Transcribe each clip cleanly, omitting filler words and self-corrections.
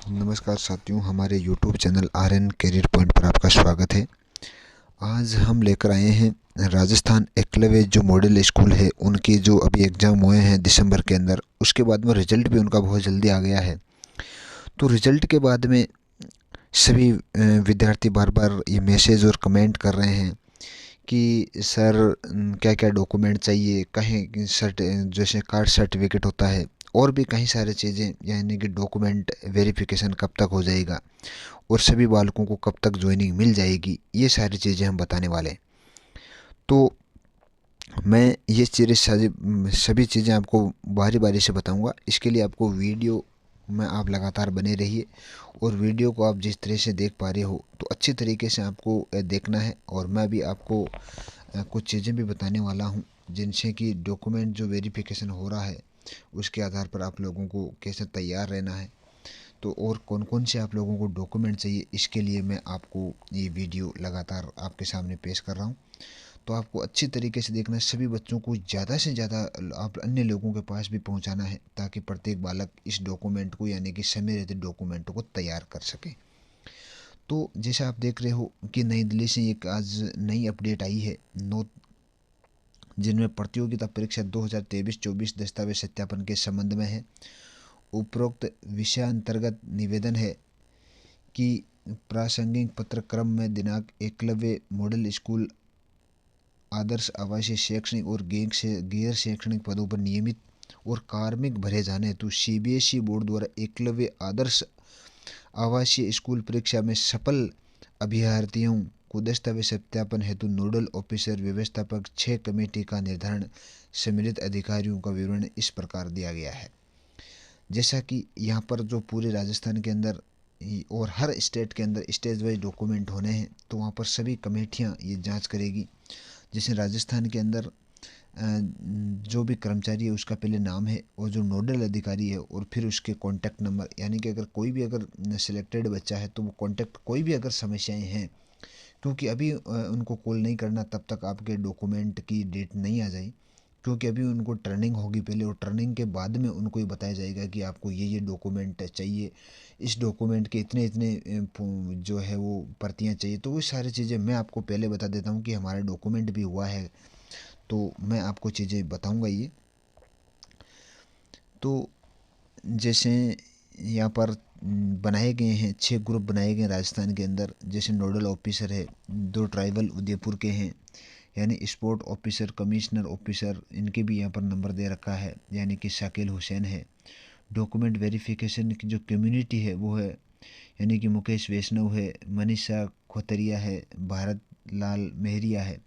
नमस्कार साथियों, हमारे YouTube channel RN career point पर आपका स्वागत है। आज हम लेकर आए हैं राजस्थान एकलव्य जो मॉडल स्कूल है उनके जो अभी एग्ज़ाम हुए हैं दिसंबर के अंदर, उसके बाद में रिज़ल्ट भी उनका बहुत जल्दी आ गया है। तो रिज़ल्ट के बाद में सभी विद्यार्थी बार बार ये मैसेज और कमेंट कर रहे हैं कि सर क्या क्या डॉक्यूमेंट चाहिए, कहीं जैसे कास्ट सर्टिफिकेट होता है और भी कई सारी चीज़ें, यानी कि डॉक्यूमेंट वेरिफिकेशन कब तक हो जाएगा और सभी बालकों को कब तक ज्वाइनिंग मिल जाएगी, ये सारी चीज़ें हम बताने वाले हैं। तो मैं ये चीज़ें सभी चीज़ें आपको बारी बारी से बताऊंगा। इसके लिए आपको वीडियो में आप लगातार बने रहिए और वीडियो को आप जिस तरह से देख पा रहे हो तो अच्छी तरीके से आपको देखना है। और मैं भी आपको कुछ चीज़ें भी बताने वाला हूं जिनसे कि डॉक्यूमेंट जो वेरिफिकेशन हो रहा है उसके आधार पर आप लोगों को कैसे तैयार रहना है। तो और कौन कौन से आप लोगों को डॉक्यूमेंट चाहिए, इसके लिए मैं आपको ये वीडियो लगातार आपके सामने पेश कर रहा हूँ। तो आपको अच्छी तरीके से देखना है, सभी बच्चों को ज़्यादा से ज़्यादा आप अन्य लोगों के पास भी पहुँचाना है ताकि प्रत्येक बालक इस डॉक्यूमेंट को, यानी कि समय रहते डॉक्यूमेंटों को तैयार कर सके। तो जैसा आप देख रहे हो कि नई दिल्ली से एक आज नई अपडेट आई है, नौ जिनमें प्रतियोगिता परीक्षा 2023-24 दस्तावेज सत्यापन के संबंध में है। उपरोक्त विषयांतर्गत निवेदन है कि प्रासंगिक पत्रक्रम में दिनांक एकलव्य मॉडल स्कूल आदर्श आवासीय शैक्षणिक और गैर शैक्षणिक पदों पर नियमित और कार्मिक भरे जाने हेतु सीबीएसई बोर्ड द्वारा एकलव्य आदर्श आवासीय स्कूल परीक्षा में सफल अभ्यर्थियों को दस्तावेज सत्यापन हेतु नोडल ऑफिसर व्यवस्थापक 6 कमेटी का निर्धारण सम्मिलित अधिकारियों का विवरण इस प्रकार दिया गया है। जैसा कि यहाँ पर जो पूरे राजस्थान के अंदर और हर स्टेट के अंदर स्टेज वाइज डॉक्यूमेंट होने हैं, तो वहाँ पर सभी कमेटियाँ ये जांच करेगी। जैसे राजस्थान के अंदर जो भी कर्मचारी है उसका पहले नाम है और जो नोडल अधिकारी है और फिर उसके कॉन्टैक्ट नंबर, यानी कि अगर कोई भी अगर सिलेक्टेड बच्चा है तो वो कॉन्टैक्ट, कोई भी अगर समस्याएं हैं, क्योंकि अभी उनको कॉल नहीं करना तब तक आपके डॉक्यूमेंट की डेट नहीं आ जाए, क्योंकि अभी उनको ट्रेनिंग होगी पहले, और ट्रेनिंग के बाद में उनको ये बताया जाएगा कि आपको ये डॉक्यूमेंट चाहिए, इस डॉक्यूमेंट के इतने इतने जो है वो प्रतियाँ चाहिए। तो वो सारी चीज़ें मैं आपको पहले बता देता हूँ कि हमारा डॉक्यूमेंट भी हुआ है, तो मैं आपको चीज़ें बताऊँगा ये। तो जैसे यहाँ पर बनाए गए हैं 6 ग्रुप बनाए गए राजस्थान के अंदर। जैसे नोडल ऑफिसर है, 2 ट्राइबल उदयपुर के हैं, यानी स्पोर्ट ऑफिसर, कमिश्नर ऑफिसर, इनके भी यहाँ पर नंबर दे रखा है, यानी कि शाकिल हुसैन है। डॉक्यूमेंट वेरिफिकेशन की जो कम्युनिटी है वो है, यानी कि मुकेश वैष्णव है, मनीषा खोतरिया है, भारत लाल मेहरिया है।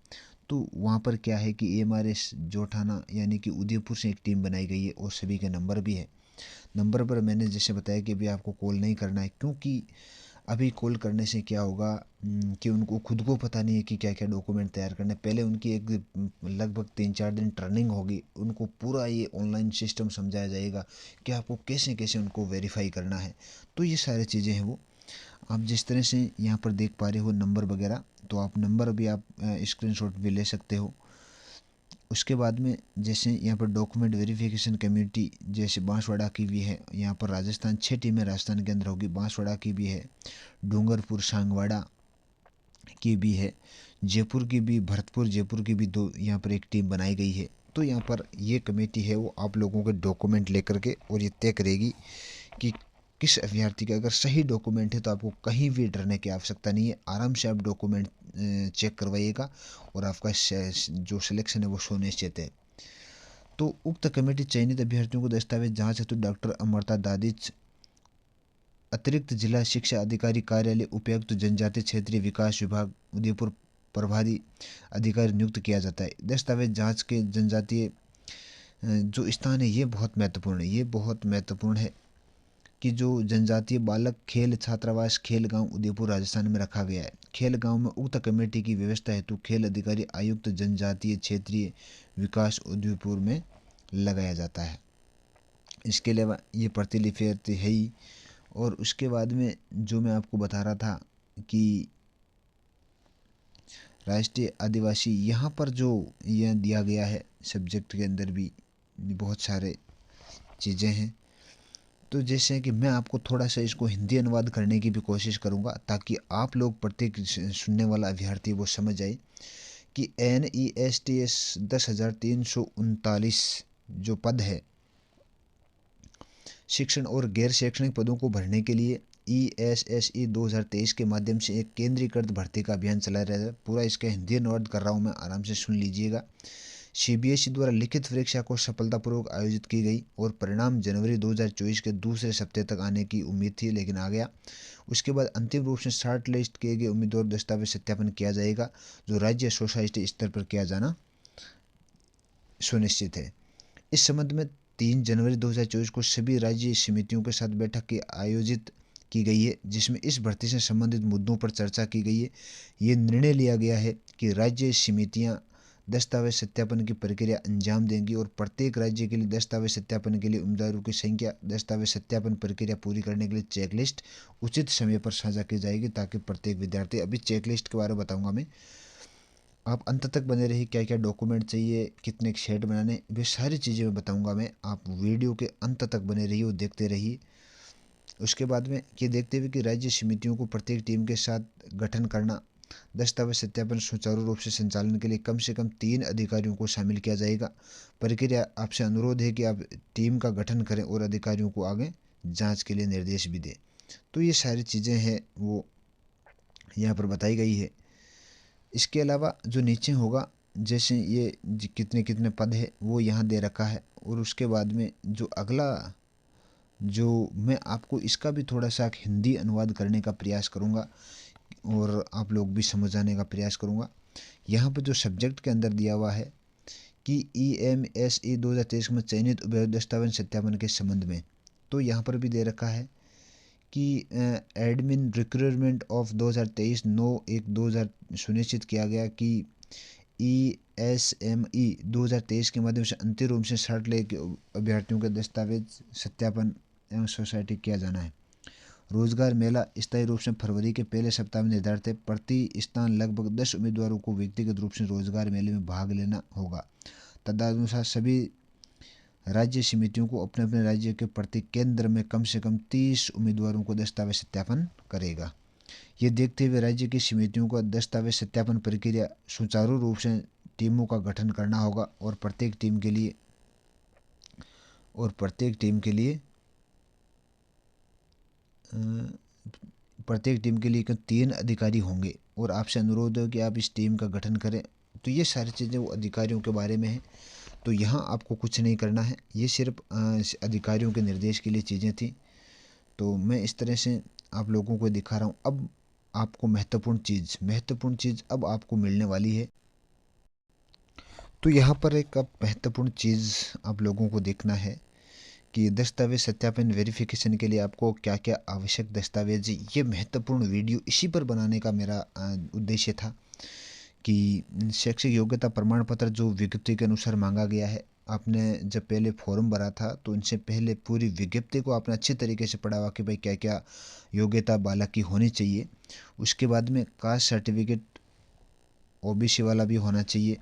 तो वहाँ पर क्या है कि एमआरएस जोठाना, यानी कि उदयपुर से एक टीम बनाई गई है और सभी के नंबर भी है। नंबर पर मैंने जैसे बताया कि अभी आपको कॉल नहीं करना है, क्योंकि अभी कॉल करने से क्या होगा कि उनको खुद को पता नहीं है कि क्या क्या डॉक्यूमेंट तैयार करना है। पहले उनकी एक लगभग 3-4 दिन ट्रेनिंग होगी, उनको पूरा ये ऑनलाइन सिस्टम समझाया जाएगा कि आपको कैसे कैसे उनको वेरीफाई करना है। तो ये सारी चीज़ें हैं वो आप जिस तरह से यहाँ पर देख पा रहे हो नंबर वगैरह, तो आप नंबर भी आप स्क्रीनशॉट भी ले सकते हो। उसके बाद में जैसे यहाँ पर डॉक्यूमेंट वेरिफिकेशन कम्युनिटी जैसे बांसवाड़ा की भी है, यहाँ पर राजस्थान 6 टीमें राजस्थान के अंदर होगी, बांसवाड़ा की भी है, डूंगरपुर सांगवाड़ा की भी है, जयपुर की भी, भरतपुर जयपुर की भी 2 यहाँ पर एक टीम बनाई गई है। तो यहाँ पर ये कमेटी है वो आप लोगों के डॉक्यूमेंट लेकर के और ये तय करेगी कि किस अभ्यर्थी का अगर सही डॉक्यूमेंट है तो आपको कहीं भी डरने की आवश्यकता नहीं है। आराम से आप डॉक्यूमेंट चेक करवाइएगा और आपका जो सिलेक्शन है वो सुनिश्चित है। तो उक्त कमेटी चयनित अभ्यर्थियों को दस्तावेज जांच हेतु डॉक्टर अमरता दादिच, अतिरिक्त जिला शिक्षा अधिकारी कार्यालय, उपायुक्त जनजातीय क्षेत्रीय विकास विभाग उदयपुर प्रभारी अधिकारी नियुक्त किया जाता है। दस्तावेज जांच के जनजातीय जो स्थान है ये बहुत महत्वपूर्ण है, ये बहुत महत्वपूर्ण है कि जो जनजातीय बालक खेल छात्रावास खेल गांव उदयपुर राजस्थान में रखा गया है। खेल गांव में उक्त कमेटी की व्यवस्था हेतु खेल अधिकारी आयुक्त जनजातीय क्षेत्रीय विकास उदयपुर में लगाया जाता है। इसके अलावा ये प्रतिलिपि है ही। और उसके बाद में जो मैं आपको बता रहा था कि राष्ट्रीय आदिवासी, यहाँ पर जो यह दिया गया है सब्जेक्ट के अंदर भी बहुत सारे चीज़ें हैं। तो जैसे कि मैं आपको थोड़ा सा इसको हिंदी अनुवाद करने की भी कोशिश करूँगा ताकि आप लोग प्रत्येक सुनने वाला अभ्यर्थी वो समझ जाए कि NESTS 10,339 जो पद है शिक्षण और गैर शैक्षणिक पदों को भरने के लिए ESSE 2023 के माध्यम से एक केंद्रीकृत भर्ती का अभियान चलाया जा रहा है। पूरा इसका हिंदी अनुवाद कर रहा हूँ मैं, आराम से सुन लीजिएगा। CBSE द्वारा लिखित परीक्षा को सफलतापूर्वक आयोजित की गई और परिणाम जनवरी 2024 के दूसरे सप्ताह तक आने की उम्मीद थी, लेकिन आ गया। उसके बाद अंतिम रूप से शॉर्ट लिस्ट किए गए उम्मीदवार दस्तावेज सत्यापन किया जाएगा, जो राज्य सोसाइटी स्तर पर किया जाना सुनिश्चित है। इस संबंध में 3 जनवरी 2024 को सभी राज्य समितियों के साथ बैठक की आयोजित की गई है, जिसमें इस भर्ती से संबंधित मुद्दों पर चर्चा की गई है। ये निर्णय लिया गया है कि राज्य समितियां दस्तावेज सत्यापन की प्रक्रिया अंजाम देंगी और प्रत्येक राज्य के लिए दस्तावेज सत्यापन के लिए उम्मीदवारों की संख्या, दस्तावेज सत्यापन प्रक्रिया पूरी करने के लिए चेकलिस्ट उचित समय पर साझा की जाएगी, ताकि प्रत्येक विद्यार्थी, अभी चेकलिस्ट के बारे में बताऊंगा मैं, आप अंत तक बने रहिए। क्या क्या डॉक्यूमेंट चाहिए, कितने शेड बनाने, वे सारी चीज़ें मैं बताऊंगा मैं। आप वीडियो के अंत तक बने रहिए और देखते रहिए। उसके बाद में ये देखते हुए कि राज्य समितियों को प्रत्येक टीम के साथ गठन करना, दस्तावेज सत्यापन सुचारू रूप से संचालन के लिए कम से कम 3 अधिकारियों को शामिल किया जाएगा। प्रक्रिया आपसे अनुरोध है कि आप टीम का गठन करें और अधिकारियों को आगे जांच के लिए निर्देश भी दें। तो ये सारी चीज़ें हैं वो यहाँ पर बताई गई है। इसके अलावा जो नीचे होगा, जैसे ये कितने कितने पद है वो यहाँ दे रखा है। और उसके बाद में जो अगला, जो मैं आपको इसका भी थोड़ा सा हिंदी अनुवाद करने का प्रयास करूँगा और आप लोग भी समझाने का प्रयास करूँगा। यहाँ पर जो सब्जेक्ट के अंदर दिया हुआ है कि EMSE 2023 में चयनित दस्तावेज सत्यापन के संबंध में, तो यहाँ पर भी दे रखा है कि एडमिन रिक्रूटमेंट ऑफ 2023 9/1/2000 सुनिश्चित किया गया कि ESME 2023 के माध्यम से अंतिम रूप से शर्ट ले अभ्यर्थियों के दस्तावेज सत्यापन एवं सोसाइटी किया जाना है। रोजगार मेला स्थायी रूप से फरवरी के पहले सप्ताह में निर्धारित है। प्रति स्थान लगभग 10 उम्मीदवारों को व्यक्तिगत रूप से रोजगार मेले में भाग लेना होगा। तदनुसार सभी राज्य समितियों को अपने अपने राज्य के प्रति केंद्र में कम से कम 30 उम्मीदवारों को दस्तावेज सत्यापन करेगा। ये देखते हुए राज्य की समितियों को दस्तावेज सत्यापन प्रक्रिया सुचारू रूप से टीमों का गठन करना होगा और प्रत्येक टीम के लिए 3 अधिकारी होंगे और आपसे अनुरोध है कि आप इस टीम का गठन करें। तो ये सारी चीज़ें वो अधिकारियों के बारे में है। तो यहाँ आपको कुछ नहीं करना है, ये सिर्फ अधिकारियों के निर्देश के लिए चीज़ें थी। तो मैं इस तरह से आप लोगों को दिखा रहा हूँ। अब आपको महत्वपूर्ण चीज़ अब आपको मिलने वाली है। तो यहाँ पर एक अब महत्वपूर्ण चीज़ आप लोगों को देखना है कि दस्तावेज सत्यापन वेरिफिकेशन के लिए आपको क्या क्या आवश्यक दस्तावेज, ये महत्वपूर्ण वीडियो इसी पर बनाने का मेरा उद्देश्य था कि शैक्षिक योग्यता प्रमाण पत्र जो विज्ञप्ति के अनुसार मांगा गया है, आपने जब पहले फॉर्म भरा था तो इनसे पहले पूरी विज्ञप्ति को आपने अच्छी तरीके से पढ़ा हुआ कि भाई क्या क्या योग्यता बालक की होनी चाहिए। उसके बाद में कास्ट सर्टिफिकेट OBC वाला भी होना चाहिए।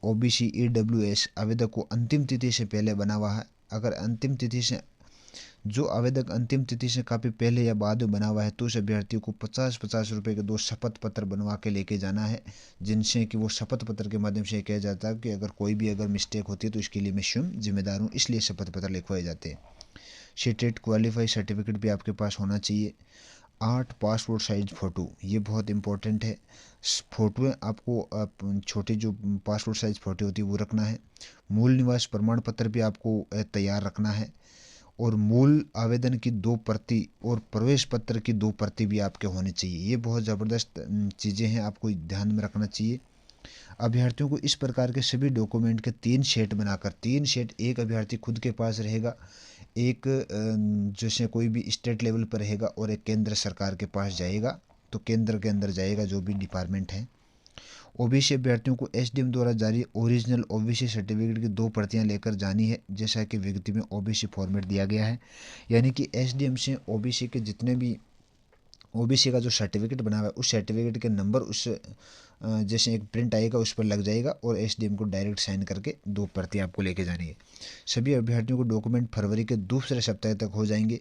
OBC EWS आवेदक को अंतिम तिथि से पहले बना हुआ है। अगर अंतिम तिथि से, जो आवेदक अंतिम तिथि से काफ़ी पहले या बाद में बना हुआ है, तो उस अभ्यर्थी को 50-50 रुपये के 2 शपथ पत्र बनवा के लेके जाना है, जिनसे कि वो शपथ पत्र के माध्यम से कहा जाता है कि अगर कोई भी मिस्टेक होती है तो इसके लिए मैं स्वयं जिम्मेदार हूँ, इसलिए शपथ पत्र लिखवाए जाते हैं। स्टेट क्वालिफाई सर्टिफिकेट भी आपके पास होना चाहिए। 8 पासपोर्ट साइज फ़ोटो, ये बहुत इंपॉर्टेंट है। फ़ोटो आपको छोटी जो पासपोर्ट साइज फ़ोटो होती है वो रखना है। मूल निवास प्रमाण पत्र भी आपको तैयार रखना है और मूल आवेदन की 2 प्रति और प्रवेश पत्र की 2 प्रति भी आपके होने चाहिए। ये बहुत ज़बरदस्त चीज़ें हैं, आपको ध्यान में रखना चाहिए। अभ्यर्थियों को इस प्रकार के सभी डॉक्यूमेंट के 3 सेट बनाकर, 3 सेट एक अभ्यर्थी खुद के पास रहेगा, एक जैसे कोई भी स्टेट लेवल पर रहेगा और एक केंद्र सरकार के पास जाएगा, तो केंद्र के अंदर जाएगा जो भी डिपार्टमेंट है। OBC अभ्यर्थियों को SDM द्वारा जारी ओरिजिनल OBC सर्टिफिकेट की 2 प्रतियां लेकर जानी है, जैसा कि विज्ञप्ति में OBC फॉर्मेट दिया गया है। यानी कि SDM से OBC के जितने भी ओबीसी का जो सर्टिफिकेट बना हुआ है उस सर्टिफिकेट के नंबर उस जैसे एक प्रिंट आएगा उस पर लग जाएगा और एसडीएम को डायरेक्ट साइन करके 2 प्रति आपको लेके जानी है। सभी अभ्यर्थियों को डॉक्यूमेंट फरवरी के दूसरे सप्ताह तक हो जाएंगे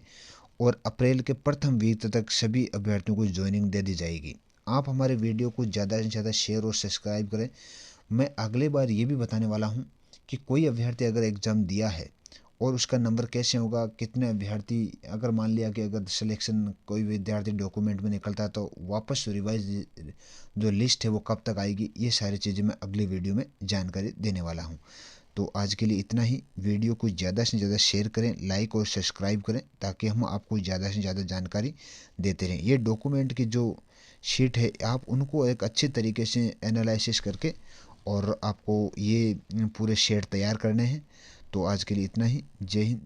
और अप्रैल के प्रथम वीक तक सभी अभ्यर्थियों को ज्वाइनिंग दे दी जाएगी। आप हमारे वीडियो को ज़्यादा से ज़्यादा शेयर और सब्सक्राइब करें। मैं अगली बार ये भी बताने वाला हूँ कि कोई अभ्यर्थी अगर एग्ज़ाम दिया है और उसका नंबर कैसे होगा, कितने अभ्यर्थी, अगर मान लिया कि अगर सिलेक्शन कोई विद्यार्थी डॉक्यूमेंट में निकलता है तो वापस रिवाइज जो लिस्ट है वो कब तक आएगी, ये सारी चीज़ें मैं अगली वीडियो में जानकारी देने वाला हूँ। तो आज के लिए इतना ही। वीडियो को ज़्यादा से ज़्यादा शेयर करें, लाइक और सब्सक्राइब करें ताकि हम आपको ज़्यादा से ज़्यादा जानकारी देते रहें। ये डॉक्यूमेंट की जो शीट है आप उनको एक अच्छे तरीके से एनालिसिस करके और आपको ये पूरे शेड तैयार करने हैं। तो आज के लिए इतना ही। जय हिंद।